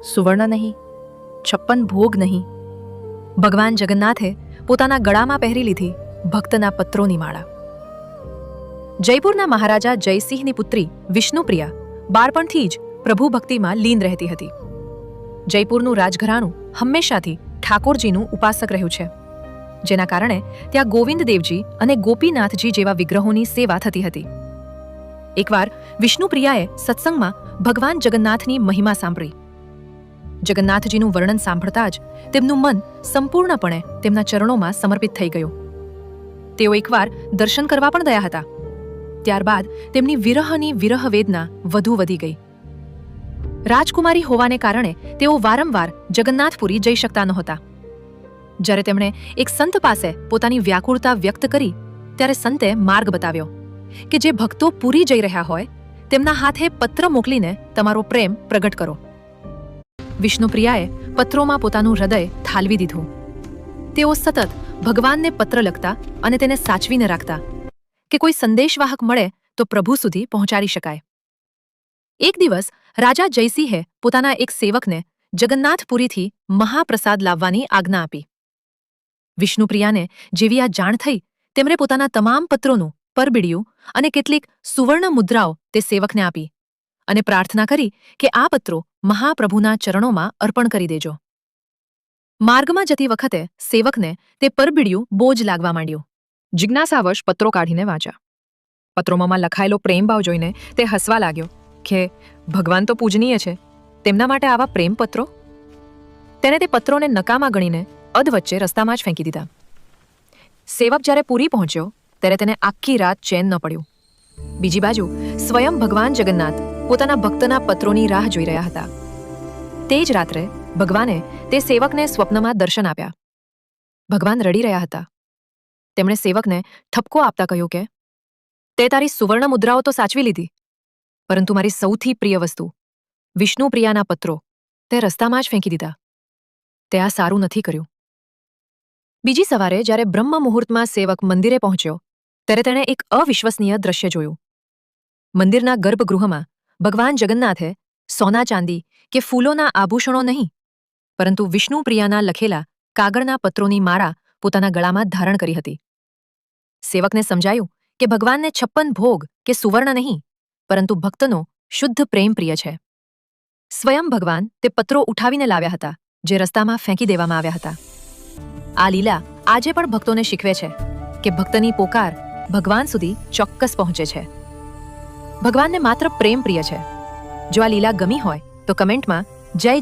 સુવર્ણ નહીં, 56 ભોગ નહીં. ભગવાન જગન્નાથે પોતાના ગળામાં પહેરી લીધી ભક્તના પત્રોની માળા. જયપુરના મહારાજા જયસિંહની પુત્રી વિષ્ણુપ્રિયા બાળપણથી જ પ્રભુ ભક્તિમાં લીન રહેતી હતી. જયપુરનું રાજઘરાણું હંમેશાથી ઠાકોરજીનું ઉપાસક રહ્યું છે, જેના કારણે ત્યાં ગોવિંદદેવજી અને ગોપીનાથજી જેવા વિગ્રહોની સેવા થતી હતી. એકવાર વિષ્ણુપ્રિયાએ સત્સંગમાં ભગવાન જગન્નાથની મહિમા સાંભળી. જગન્નાથજીનું વર્ણન સાંભળતા જ તેમનું મન સંપૂર્ણપણે તેમના ચરણોમાં સમર્પિત થઈ ગયું. તેઓ એકવાર દર્શન કરવા પણ ગયા હતા. ત્યારબાદ તેમની વિરહની વિરહ વેદના વધુ વધી ગઈ. રાજકુમારી હોવાને કારણે તેઓ વારંવાર જગન્નાથપુરી જઈ શકતા નહોતા. જ્યારે તેમણે એક સંત પાસે પોતાની વ્યાકુળતા વ્યક્ત કરી ત્યારે સંતે માર્ગ બતાવ્યો કે જે ભક્તો પુરી જઈ રહ્યા હોય તેમના હાથે પત્ર મોકલીને તમારો પ્રેમ પ્રગટ કરો. વિષ્ણુપ્રિયાએ પત્રોમાં પોતાનું હૃદય ઠાલવી દીધું. તેઓ સતત ભગવાનને પત્ર લખતા અને તેને સાચવીને રાખતા કે કોઈ સંદેશવાહક મળે તો પ્રભુ સુધી પહોંચાડી શકાય. એક દિવસ રાજા જયસિંહે પોતાના એક સેવકને જગન્નાથપુરીથી મહાપ્રસાદ લાવવાની આજ્ઞા આપી. વિષ્ણુપ્રિયાને જેવી આ જાણ થઈ તેમણે પોતાના તમામ પત્રોનું પરબીડિયું અને કેટલીક સુવર્ણ મુદ્રાઓ તે સેવકને આપી અને પ્રાર્થના કરી કે આ પત્રો મહાપ્રભુના ચરણોમાં અર્પણ કરી દેજો. માર્ગમાં જતી વખતે સેવકને તે પરબીડિયું બોજ લાગવા માંડ્યું. જિજ્ઞાસાવશ પત્રો કાઢીને વાંચ્યા. પત્રોમાં લખાયેલો પ્રેમભાવ જોઈને તે હસવા લાગ્યો કે ભગવાન તો પૂજનીય છે, તેમના માટે આવા પ્રેમ પત્રો. તેણે તે પત્રોને નકામા ગણીને અધવચ્ચે રસ્તામાં જ ફેંકી દીધા. સેવક જ્યારે પુરી પહોંચ્યો ત્યારે તેને આખી રાત ચેન ન પડ્યું. બીજી બાજુ સ્વયં ભગવાન જગન્નાથ પોતાના ભક્તના પત્રોની રાહ જોઈ રહ્યા હતા. તે જ રાત્રે ભગવાને તે સેવકને સ્વપ્નમાં દર્શન આપ્યા. ભગવાન રડી રહ્યા હતા. તેમણે સેવકને ઠપકો આપતા કહ્યું કે તે તારી સુવર્ણ મુદ્રાઓ તો સાચવી લીધી, પરંતુ મારી સૌથી પ્રિય વસ્તુ વિષ્ણુપ્રિયાના પત્રો તે રસ્તામાં જ ફેંકી દીધા. તે આ સારું નથી કર્યું. બીજી સવારે જ્યારે બ્રહ્મ મુહૂર્તમાં સેવક મંદિરે પહોંચ્યો ત્યારે તેણે એક અવિશ્વસનીય દ્રશ્ય જોયું. મંદિરના ગર્ભગૃહમાં ભગવાન જગન્નાથે સોના ચાંદી કે ફૂલોના આભૂષણો નહીં, પરંતુ વિષ્ણુપ્રિયાના લખેલા કાગળના પત્રોની માળા પોતાના ગળામાં ધારણ કરી હતી. સેવકને સમજાયું કે ભગવાનને 56 ભોગ કે સુવર્ણ નહીં, પરંતુ ભક્તનો શુદ્ધ પ્રેમ પ્રિય છે. સ્વયં ભગવાન તે પત્રો ઉઠાવીને લાવ્યા હતા જે રસ્તામાં ફેંકી દેવામાં આવ્યા હતા. આ લીલા આજે પણ ભક્તોને શીખવે છે કે ભક્તની પોકાર ભગવાન સુધી ચોક્કસ પહોંચે છે. ભગવાનને માત્ર પ્રેમ પ્રિય છે. જો આ લીલા ગમી હોય તો કમેન્ટમાં જય